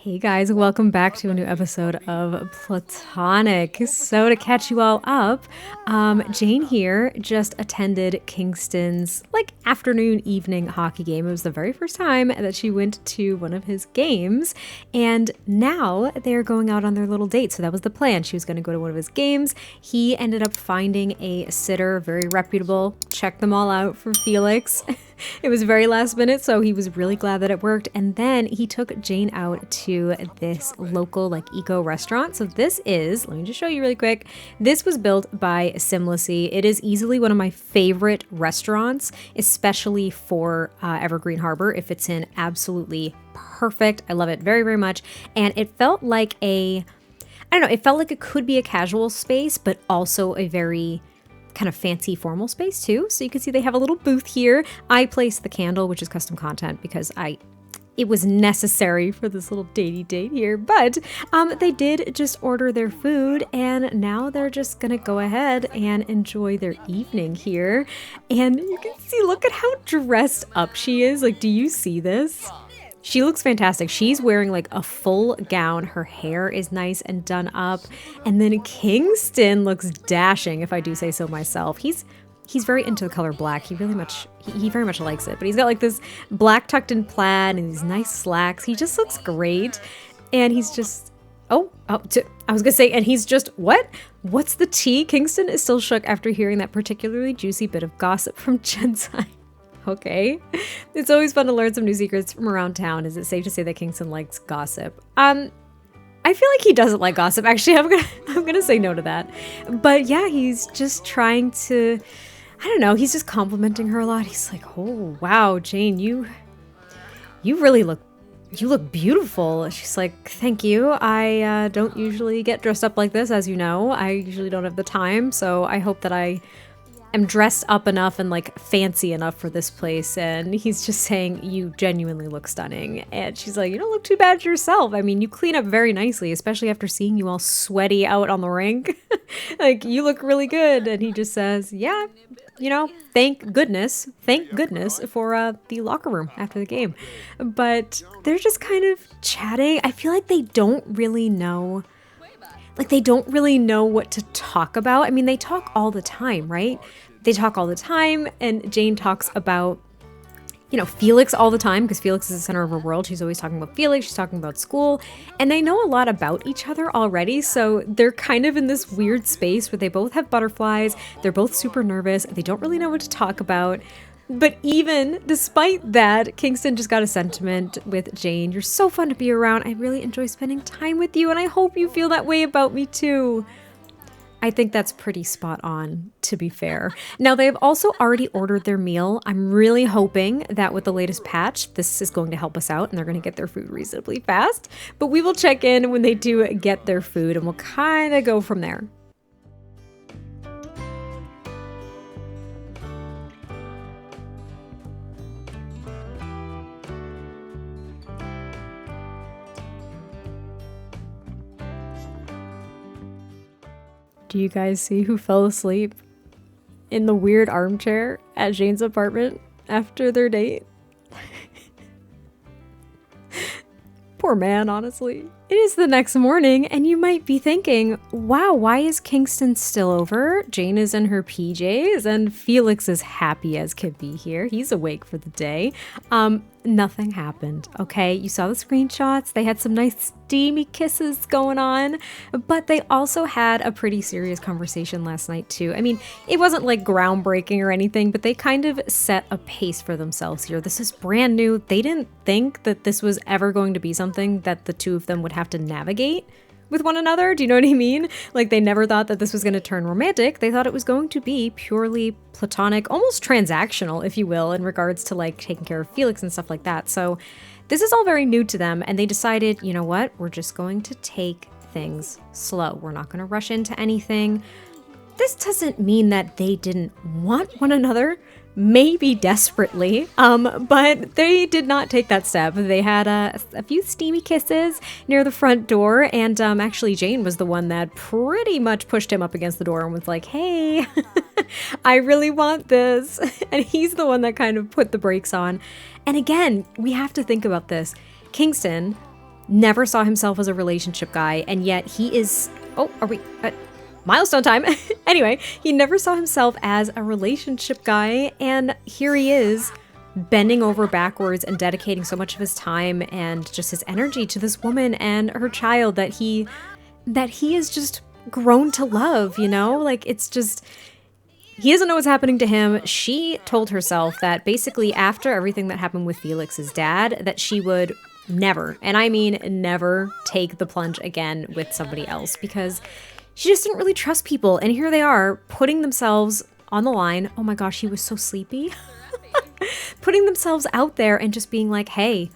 Hey guys, welcome back to a new episode of Platonic. So to catch you all up, Jane here just attended Kingston's afternoon evening hockey game. It was the very first time that she went to one of his games, and now they're going out on their little date. So that was the plan. She was going to go to one of his games. He ended up finding a sitter, very reputable. Checked them all out for Felix. It was very last minute, so he was really glad that it worked. And then he took Jane out to this local eco restaurant. So this is, let me just show you really quick. This was built by Simlacy. It is easily one of my favorite restaurants, especially for Evergreen Harbor. It fits in absolutely perfect. I love it very, very much. And it felt like it felt like it could be a casual space, but also a very kind of fancy formal space too. So you can see they have a little booth here. I placed the candle, which is custom content, because it was necessary for this little datey date here. But they did just order their food, and now they're just gonna go ahead and enjoy their evening here. And you can see, look at how dressed up she is. Do you see this? She looks fantastic. She's wearing a full gown. Her hair is nice and done up. And then Kingston looks dashing, if I do say so myself. He's very into the color black. He very much likes it. But he's got this black tucked in plaid and these nice slacks. He just looks great. And he's just, I was gonna say, and he's just, what? What's the tea? Kingston is still shook after hearing that particularly juicy bit of gossip from Jensine. Okay. It's always fun to learn some new secrets from around town. Is it safe to say that Kingston likes gossip? I feel like he doesn't like gossip. Actually, I'm gonna say no to that. But yeah, he's just trying to, I don't know, he's just complimenting her a lot. He's like, "Oh, wow, Jane, you really look beautiful." She's like, "Thank you. I don't usually get dressed up like this, as you know. I usually don't have the time, so I hope that I am dressed up enough and fancy enough for this place." And he's just saying, "You genuinely look stunning." And she's like, "You don't look too bad yourself. I mean, you clean up very nicely, especially after seeing you all sweaty out on the rink. You look really good." And he just says, "Yeah, thank goodness for the locker room after the game." But they're just kind of chatting. I feel like they don't really know what to talk about. I mean, they talk all the time, right? They talk all the time, and Jane talks about, Felix all the time, because Felix is the center of her world. She's always talking about Felix, she's talking about school, and they know a lot about each other already, so they're kind of in this weird space where they both have butterflies, they're both super nervous, they don't really know what to talk about. But even despite that, Kingston just got a sentiment with Jane. "You're so fun to be around. I really enjoy spending time with you, and I hope you feel that way about me too." I think that's pretty spot on, to be fair. Now, they've also already ordered their meal. I'm really hoping that with the latest patch, this is going to help us out and they're going to get their food reasonably fast. But we will check in when they do get their food, and we'll kind of go from there. Do you guys see who fell asleep in the weird armchair at Jane's apartment after their date? Poor man, honestly. It is the next morning, and you might be thinking, wow, why is Kingston still over? Jane is in her PJs, and Felix is happy as can be here. He's awake for the day. Nothing happened, okay? You saw the screenshots. They had some nice steamy kisses going on, but they also had a pretty serious conversation last night too. I mean, it wasn't groundbreaking or anything, but they kind of set a pace for themselves here. This is brand new. They didn't think that this was ever going to be something that the two of them would have to navigate with one another. Do you know what I mean? They never thought that this was going to turn romantic. They thought it was going to be purely platonic, almost transactional, if you will, in regards to taking care of Felix and stuff like that. So this is all very new to them, and they decided, you know what? We're just going to take things slow. We're not going to rush into anything. This doesn't mean that they didn't want one another, maybe desperately, but they did not take that step. They had a few steamy kisses near the front door, and actually Jane was the one that pretty much pushed him up against the door and was like, "Hey, I really want this." And he's the one that kind of put the brakes on. And again, we have to think about this. Kingston never saw himself as a relationship guy, and yet he is, oh, are we, milestone time. Anyway, he never saw himself as a relationship guy, and here he is bending over backwards and dedicating so much of his time and just his energy to this woman and her child that he is just grown to love, you know? Like, it's just, he doesn't know what's happening to him. She told herself that basically after everything that happened with Felix's dad, that she would never, and I mean never, take the plunge again with somebody else, because she just didn't really trust people. And here they are putting themselves on the line. Oh my gosh, he was so sleepy. Putting themselves out there and just being like, hey,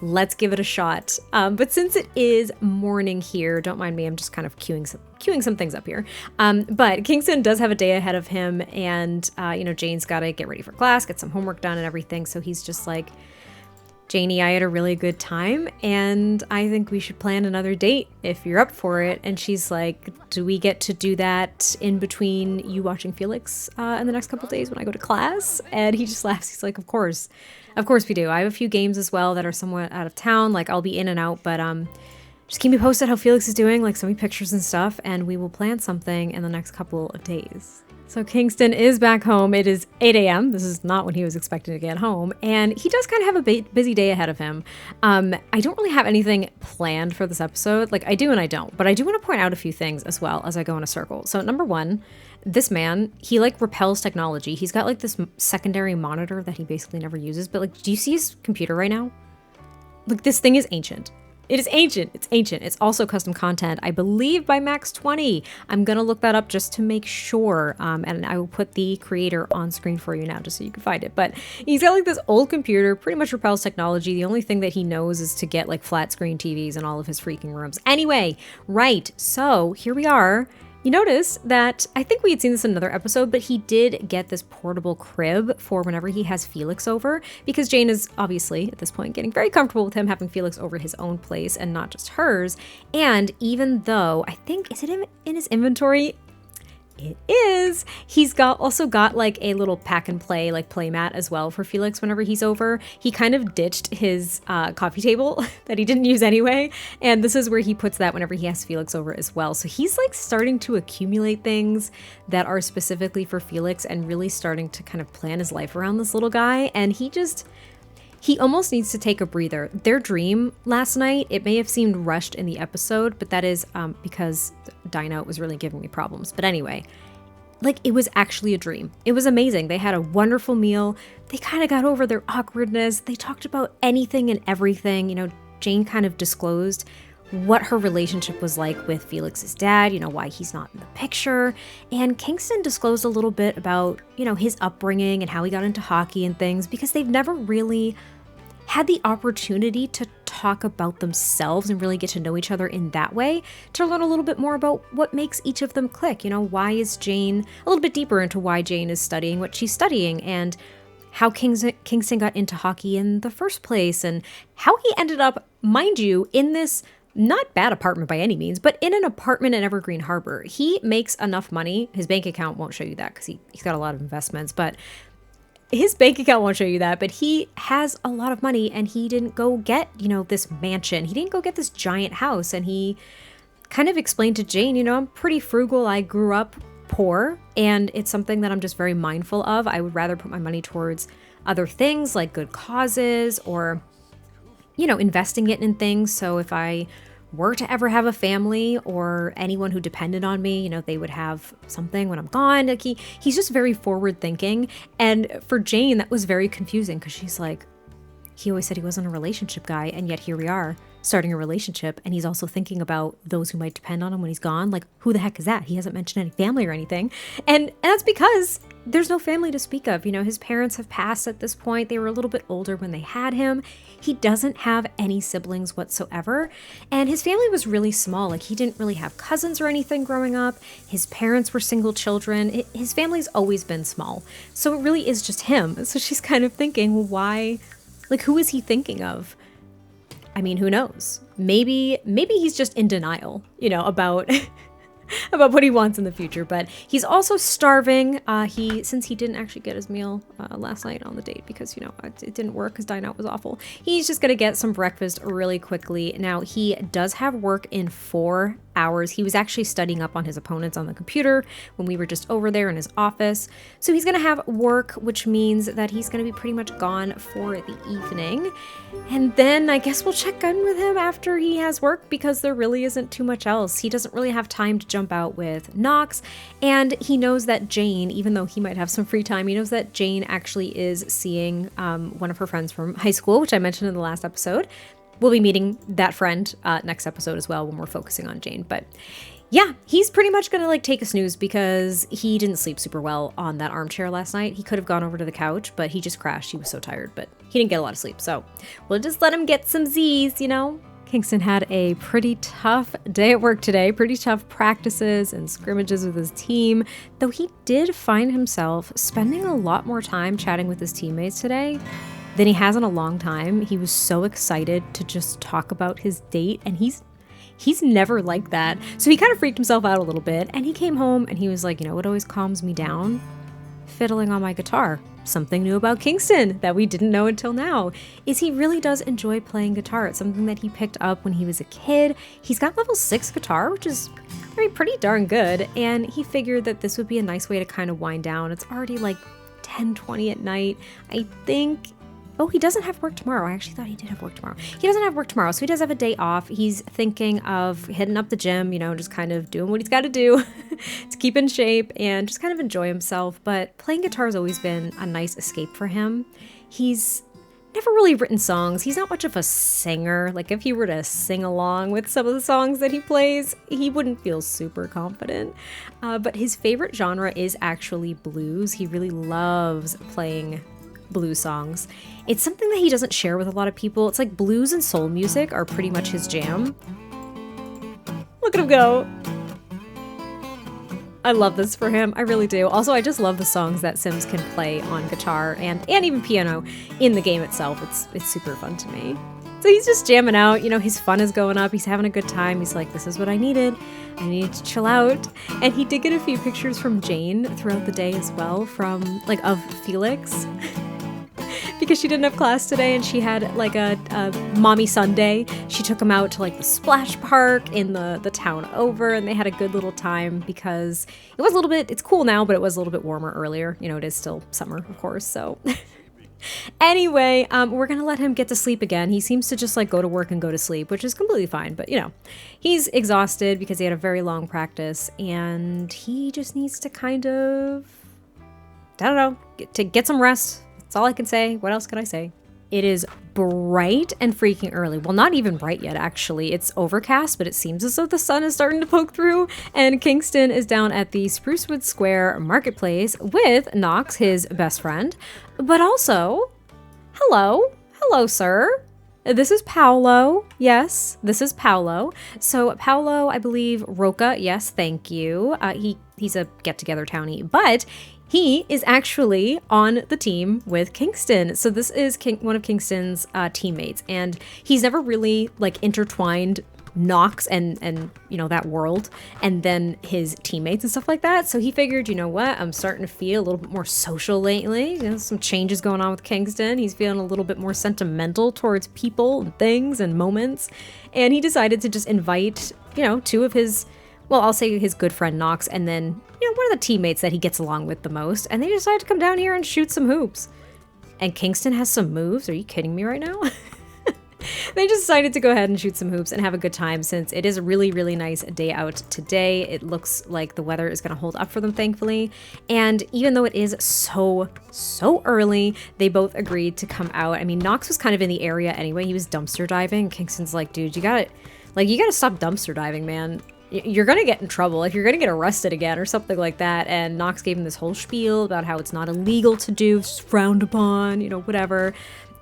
let's give it a shot. But since it is morning here, don't mind me, I'm just kind of queuing some things up here. But Kingston does have a day ahead of him, and Jane's got to get ready for class, get some homework done and everything. So he's just like, Janie, I had a really good time, and I think we should plan another date if you're up for it. And she's like, do we get to do that in between you watching Felix in the next couple days when I go to class? And he just laughs. He's like, of course we do. I have a few games as well that are somewhat out of town. Like, I'll be in and out, but just keep me posted how Felix is doing, like send me pictures and stuff, and we will plan something in the next couple of days. So Kingston is back home. It is 8 a.m. This is not when he was expecting to get home. And he does kind of have a busy day ahead of him. I don't really have anything planned for this episode. Like, I do and I don't. But I do want to point out a few things as well as I go in a circle. So number one, this man, he like repels technology. He's got like this secondary monitor that he basically never uses. But like, do you see his computer right now? Like, this thing is ancient. It is ancient. It's ancient. It's also custom content, I believe, by Max 20. I'm going to look that up just to make sure. And I will put the creator on screen for you now just so you can find it. But he's got like this old computer, pretty much repels technology. The only thing that he knows is to get like flat screen TVs in all of his freaking rooms. Anyway, right. So here we are. You notice that, I think we had seen this in another episode, but he did get this portable crib for whenever he has Felix over, because Jane is obviously, at this point, getting very comfortable with him having Felix over his own place and not just hers. And even though, I think, is it in his inventory? It is. He's also got like a little pack and play, like play mat as well for Felix whenever he's over. He kind of ditched his coffee table that he didn't use anyway. And this is where he puts that whenever he has Felix over as well. So he's like starting to accumulate things that are specifically for Felix and really starting to kind of plan his life around this little guy. And he almost needs to take a breather. Their dream last night, it may have seemed rushed in the episode, but that is because Dinah was really giving me problems. But anyway, like, it was actually a dream. It was amazing. They had a wonderful meal. They kind of got over their awkwardness. They talked about anything and everything. Jane kind of disclosed what her relationship was like with Felix's dad, why he's not in the picture. And Kingston disclosed a little bit about, his upbringing and how he got into hockey and things, because they've never really had the opportunity to talk about themselves and really get to know each other in that way, to learn a little bit more about what makes each of them click. Why is Jane, a little bit deeper into why Jane is studying what she's studying, and how Kingston got into hockey in the first place, and how he ended up, mind you, in this not bad apartment by any means, but in an apartment in Evergreen Harbor. He makes enough money. His bank account won't show you that because he's got a lot of investments, but his bank account won't show you that, but he has a lot of money, and he didn't go get, this mansion. He didn't go get this giant house. And he kind of explained to Jane, I'm pretty frugal. I grew up poor, and it's something that I'm just very mindful of. I would rather put my money towards other things like good causes, or, investing it in things. So if I were to ever have a family or anyone who depended on me, they would have something when I'm gone. Like, he's just very forward thinking. And for Jane, that was very confusing, because she's like, he always said he wasn't a relationship guy, and yet here we are starting a relationship, and he's also thinking about those who might depend on him when he's gone. Like, who the heck is that? He hasn't mentioned any family or anything. And that's because there's no family to speak of. His parents have passed at this point. They were a little bit older when they had him. He doesn't have any siblings whatsoever. And his family was really small. Like, he didn't really have cousins or anything growing up. His parents were single children. His family's always been small. So it really is just him. So she's kind of thinking, well, why? Like, who is he thinking of? I mean, who knows? Maybe he's just in denial, about about what he wants in the future, but he's also starving. Since he didn't actually get his meal last night on the date because, it didn't work because dine out was awful. He's just going to get some breakfast really quickly. Now, he does have work in 4 hours. He was actually studying up on his opponents on the computer when we were just over there in his office. So he's going to have work, which means that he's going to be pretty much gone for the evening. And then I guess we'll check in with him after he has work because there really isn't too much else. He doesn't really have time to jump out with Knox. And he knows that Jane, even though he might have some free time, he knows that Jane actually is seeing one of her friends from high school, which I mentioned in the last episode. We'll be meeting that friend next episode as well when we're focusing on Jane. But yeah, he's pretty much going to take a snooze because he didn't sleep super well on that armchair last night. He could have gone over to the couch, but he just crashed. He was so tired, but he didn't get a lot of sleep. So we'll just let him get some Z's, Kingston had a pretty tough day at work today, pretty tough practices and scrimmages with his team, though he did find himself spending a lot more time chatting with his teammates today than he has in a long time. He was so excited to just talk about his date, and he's never like that. So he kind of freaked himself out a little bit, and he came home and he was like, what always calms me down? Fiddling on my guitar. Something new about Kingston that we didn't know until now is he really does enjoy playing guitar. It's something that he picked up when he was a kid. He's got level 6 guitar, which is pretty darn good, and he figured that this would be a nice way to kind of wind down. It's already like 10:20 at night. I think he doesn't have work tomorrow. I actually thought he did have work tomorrow. He doesn't have work tomorrow, so he does have a day off. He's thinking of hitting up the gym, just kind of doing what he's got to do to keep in shape and just kind of enjoy himself. But playing guitar has always been a nice escape for him. He's never really written songs. He's not much of a singer. Like if he were to sing along with some of the songs that he plays, he wouldn't feel super confident. But his favorite genre is actually blues. He really loves playing blues songs. It's something that he doesn't share with a lot of people. It's like blues and soul music are pretty much his jam. Look at him go. I love this for him. I really do. Also, I just love the songs that Sims can play on guitar and even piano in the game itself. It's super fun to me. So he's just jamming out. His fun is going up. He's having a good time. He's like, this is what I needed. I needed to chill out. And he did get a few pictures from Jane throughout the day as well of Felix. Because she didn't have class today and she had a mommy Sunday. She took him out to the splash park in the town over, and they had a good little time because it was it's cool now, but it was a little bit warmer earlier. It is still summer, of course, so. Anyway, we're gonna let him get to sleep again. He seems to just go to work and go to sleep, which is completely fine, but he's exhausted because he had a very long practice and he just needs to kind of, get some rest. That's all I can say. What else can I say? It is bright and freaking early. Well, not even bright yet, actually. It's overcast, but it seems as though the sun is starting to poke through. And Kingston is down at the Sprucewood Square Marketplace with Knox, his best friend. But also, hello, sir. This is Paolo. Yes, this is Paolo. So Paolo, I believe, Roca. Yes, thank you. He's a get-together townie, but he is actually on the team with Kingston. So this is one of Kingston's teammates, and he's never really intertwined Knox and that world and then his teammates and stuff like that. So he figured, what? I'm starting to feel a little bit more social lately. Some changes going on with Kingston. He's feeling a little bit more sentimental towards people and things and moments. And he decided to just invite, 2 of his, well, I'll say his good friend Knox, and then, one of the teammates that he gets along with the most, and they decided to come down here and shoot some hoops. And Kingston has some moves? Are you kidding me right now? They just decided to go ahead and shoot some hoops and have a good time since it is a really, really nice day out today. It looks like the weather is going to hold up for them, thankfully. And even though it is so early, they both agreed to come out. I mean, Knox was kind of in the area anyway. He was dumpster diving. Kingston's like, dude, you gotta stop dumpster diving, man. You're gonna get in trouble. You're gonna get arrested again or something like that. And Knox gave him this whole spiel about how it's not illegal to do, it's frowned upon, whatever.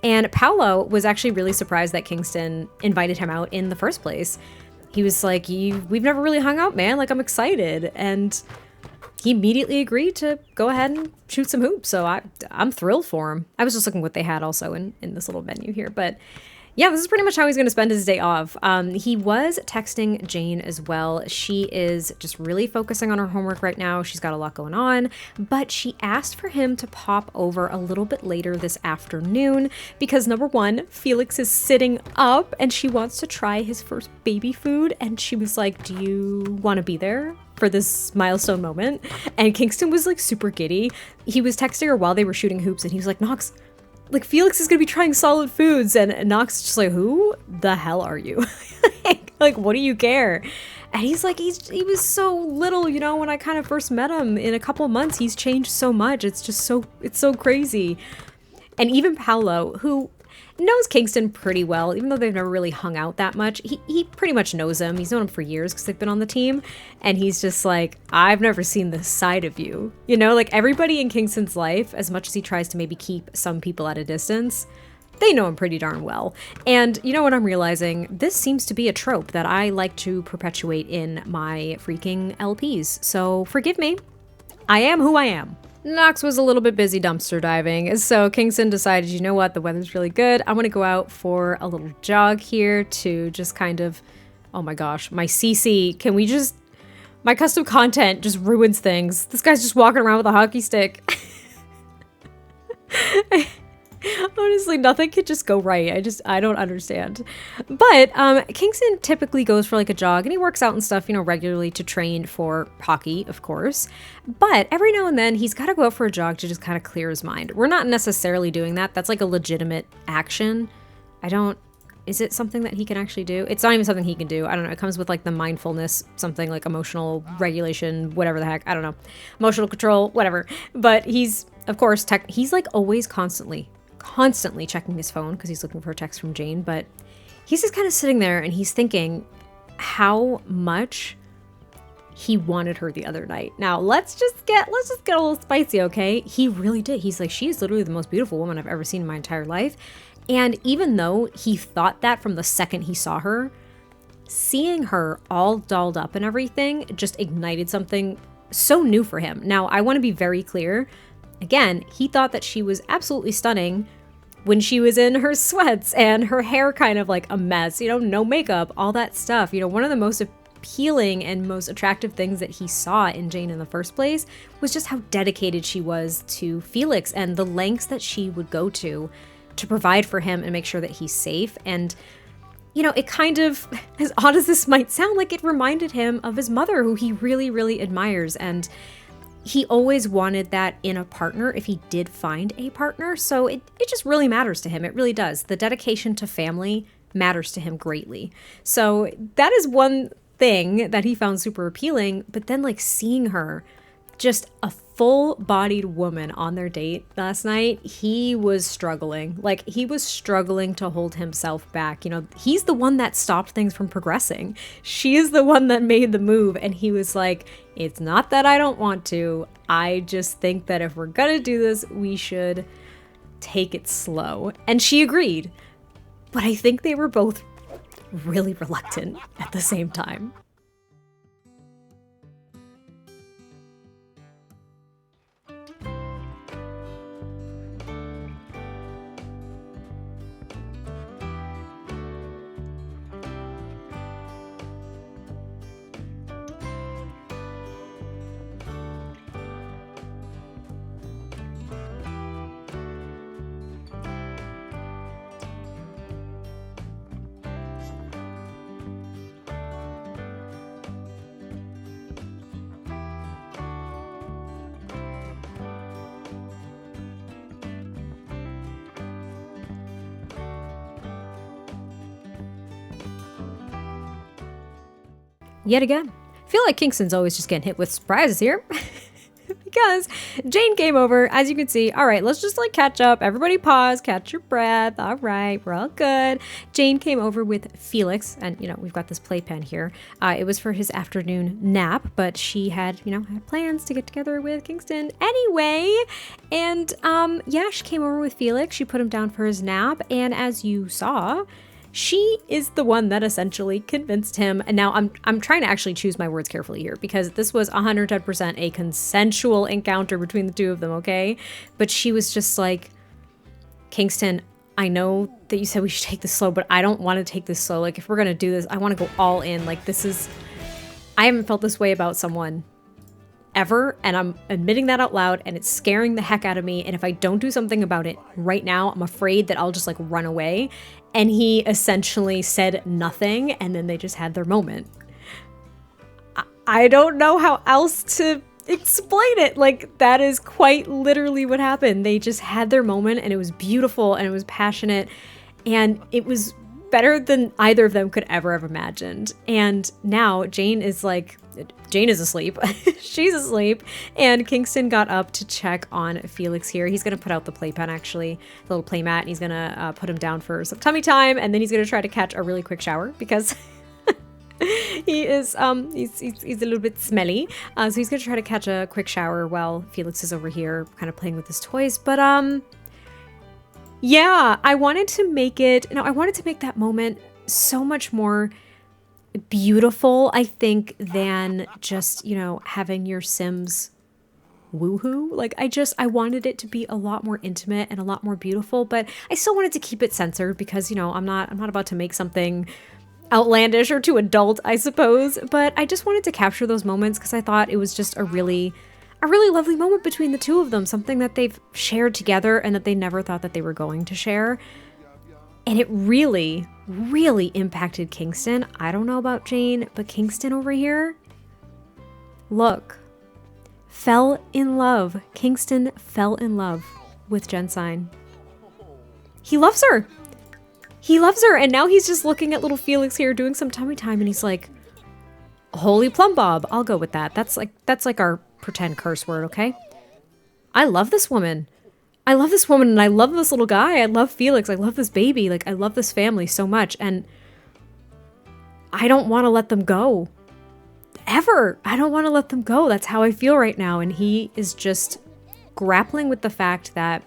And Paolo was actually really surprised that Kingston invited him out in the first place. He was like, we've never really hung out, man. I'm excited. And he immediately agreed to go ahead and shoot some hoops. So I'm thrilled for him. I was just looking what they had also in this little menu here. But Yeah, this is pretty much how he's going to spend his day off. He was texting Jane as well. She is just really focusing on her homework right now. She's got a lot going on, but she asked for him to pop over a little bit later this afternoon because number one, Felix is sitting up and she wants to try his first baby food. And she was like, do you want to be there for this milestone moment? And Kingston was like super giddy. He was texting her while they were shooting hoops and he was like, Knox, like, Felix is gonna be trying solid foods, and Knox just like, who the hell are you? Like, what do you care? And he's like, he was so little, you know, when I kind of first met him. In a couple months, he's changed so much. It's so crazy. And even Paolo, who knows Kingston pretty well, even though they've never really hung out that much, he pretty much knows him. He's known him for years because they've been on the team. And he's just like, I've never seen this side of you. You know, like everybody in Kingston's life, as much as he tries to maybe keep some people at a distance, they know him pretty darn well. And you know what I'm realizing? This seems to be a trope that I like to perpetuate in my freaking LPs. So forgive me. I am who I am. Knox was a little bit busy dumpster diving, so Kingston decided, you know what, the weather's really good. I want to go out for a little jog here to just kind of, oh my gosh, my CC, can we just, my custom content just ruins things. This guy's just walking around with a hockey stick. Honestly, nothing could just go right. I don't understand. But Kingston typically goes for like a jog and he works out and stuff, you know, regularly to train for hockey, of course. But every now and then he's got to go out for a jog to just kind of clear his mind. We're not necessarily doing that. That's like a legitimate action. Is it something that he can actually do? It's not even something he can do. I don't know. It comes with like the mindfulness, something like emotional regulation, whatever the heck. I don't know. Emotional control, whatever. But he's, of course, he's like always constantly checking his phone because he's looking for a text from Jane, but he's just kind of sitting there and he's thinking how much he wanted her the other night. Now let's just get a little spicy, okay? He really did. He's like, she is literally the most beautiful woman I've ever seen in my entire life. And even though he thought that from the second he saw her, seeing her all dolled up and everything just ignited something so new for him. Now, I want to be very clear. Again, he thought that she was absolutely stunning when she was in her sweats and her hair kind of like a mess, you know, no makeup, all that stuff. You know, one of the most appealing and most attractive things that he saw in Jane in the first place was just how dedicated she was to Felix and the lengths that she would go to provide for him and make sure that he's safe. And, you know, it kind of, as odd as this might sound, like it reminded him of his mother, who he really, really admires. And he always wanted that in a partner if he did find a partner. So it just really matters to him. It really does. The dedication to family matters to him greatly. So that is one thing that he found super appealing. But then like seeing her, just a full-bodied woman on their date last night, he was struggling. Like, he was struggling to hold himself back. You know, he's the one that stopped things from progressing. She is the one that made the move. And he was like, it's not that I don't want to. I just think that if we're gonna do this, we should take it slow. And she agreed. But I think they were both really reluctant at the same time. Yet again, I feel like Kingston's always just getting hit with surprises here. Because Jane came over, as you can see. All right, let's just like catch up. Everybody pause, catch your breath. All right, we're all good. Jane came over with Felix, and you know, we've got this playpen here. It was for his afternoon nap, but she had, you know, had plans to get together with Kingston anyway. And yeah, she came over with Felix. She put him down for his nap, and as you saw, she is the one that essentially convinced him. And now I'm trying to actually choose my words carefully here because this was 110% a consensual encounter between the two of them, okay? But she was just like, Kingston, I know that you said we should take this slow, but I don't want to take this slow. Like, if we're going to do this, I want to go all in. Like, I haven't felt this way about someone ever, and I'm admitting that out loud, and it's scaring the heck out of me. And if I don't do something about it right now, I'm afraid that I'll just like run away. And he essentially said nothing, and then they just had their moment. I don't know how else to explain it. Like, that is quite literally what happened. They just had their moment, and it was beautiful, and it was passionate, and it was better than either of them could ever have imagined. And now Jane is asleep. She's asleep. And Kingston got up to check on Felix here. He's going to put out the playpen, actually, the little playmat, and he's going to put him down for some tummy time. And then he's going to try to catch a really quick shower because he is, he's a little bit smelly. So he's going to try to catch a quick shower while Felix is over here kind of playing with his toys. But, yeah, I wanted to make that moment so much more beautiful, I think, than just, having your Sims woohoo. Like, I wanted it to be a lot more intimate and a lot more beautiful, but I still wanted to keep it censored because, I'm not about to make something outlandish or too adult, I suppose, but I just wanted to capture those moments because I thought it was just a really lovely moment between the two of them, something that they've shared together and that they never thought that they were going to share. And it really, really impacted Kingston. I don't know about Jane, but Kingston over here, look, fell in love. Kingston fell in love with Jensine. He loves her. He loves her. And now he's just looking at little Felix here doing some tummy time, and he's like, holy plumb bob. I'll go with that. That's like our pretend curse word, okay? I love this woman. And I love this little guy. I love Felix. I love this baby. Like, I love this family so much, and I don't want to let them go. Ever. I don't want to let them go. That's how I feel right now. And he is just grappling with the fact that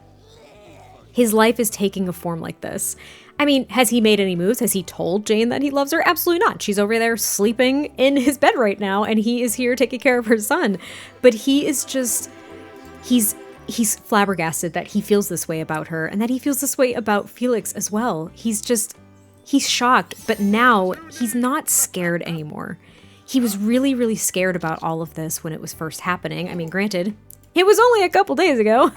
his life is taking a form like this. I mean, has he made any moves? Has he told Jane that he loves her? Absolutely not. She's over there sleeping in his bed right now, and he is here taking care of her son. But he is just, he's flabbergasted that he feels this way about her, and that he feels this way about Felix as well. He's shocked, but now he's not scared anymore. He was really, really scared about all of this when it was first happening. I mean, granted, it was only a couple days ago,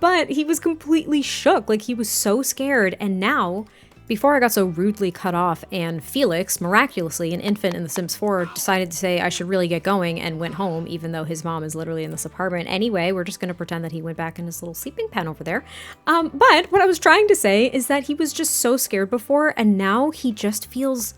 but he was completely shook. Like, he was so scared. And now, before I got so rudely cut off and Felix, miraculously, an infant in The Sims 4, decided to say I should really get going and went home, even though his mom is literally in this apartment. Anyway, we're just going to pretend that he went back in his little sleeping pen over there. But what I was trying to say is that he was just so scared before, and now he just feels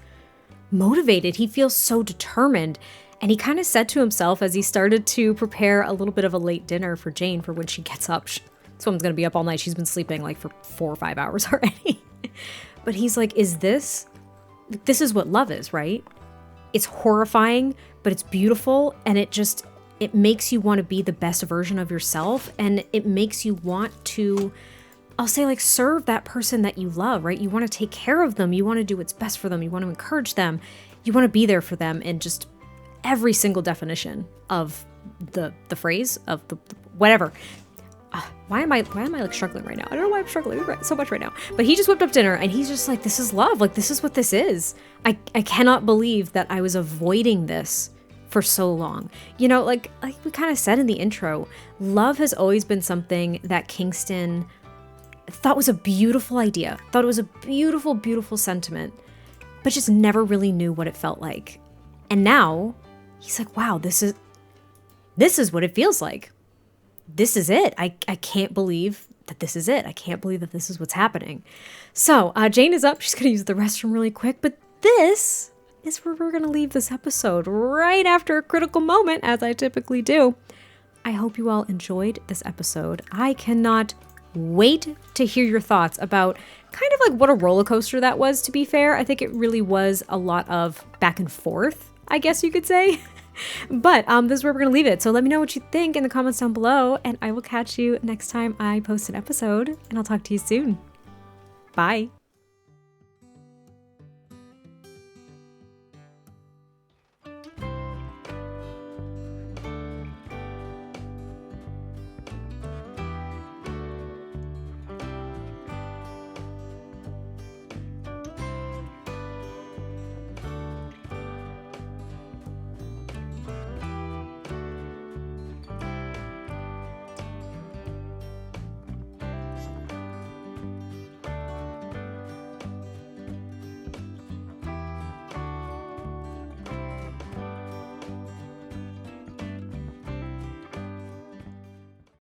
motivated. He feels so determined. And he kind of said to himself as he started to prepare a little bit of a late dinner for Jane for when she gets up. This woman's going to be up all night. She's been sleeping like for 4 or 5 hours already. But he's like, this is what love is, right? It's horrifying, but it's beautiful. And it makes you want to be the best version of yourself. And it makes you want to, I'll say, like, serve that person that you love, right? You want to take care of them. You want to do what's best for them. You want to encourage them. You want to be there for them. And just every single definition of the phrase of the whatever. Why am I like struggling right now? I don't know why I'm struggling so much right now. But he just whipped up dinner, and he's just like, this is love. Like, this is what this is. I cannot believe that I was avoiding this for so long. Like we kind of said in the intro, love has always been something that Kingston thought was a beautiful idea, thought it was a beautiful, beautiful sentiment, but just never really knew what it felt like. And now he's like, wow, this is what it feels like. This is it. I can't believe that this is it. I can't believe that this is what's happening. So Jane is up. She's going to use the restroom really quick. But this is where we're going to leave this episode, right after a critical moment, as I typically do. I hope you all enjoyed this episode. I cannot wait to hear your thoughts about kind of like what a roller coaster that was, to be fair. I think it really was a lot of back and forth, I guess you could say. But this is where we're going to leave it. So let me know what you think in the comments down below, and I will catch you next time I post an episode, and I'll talk to you soon. Bye.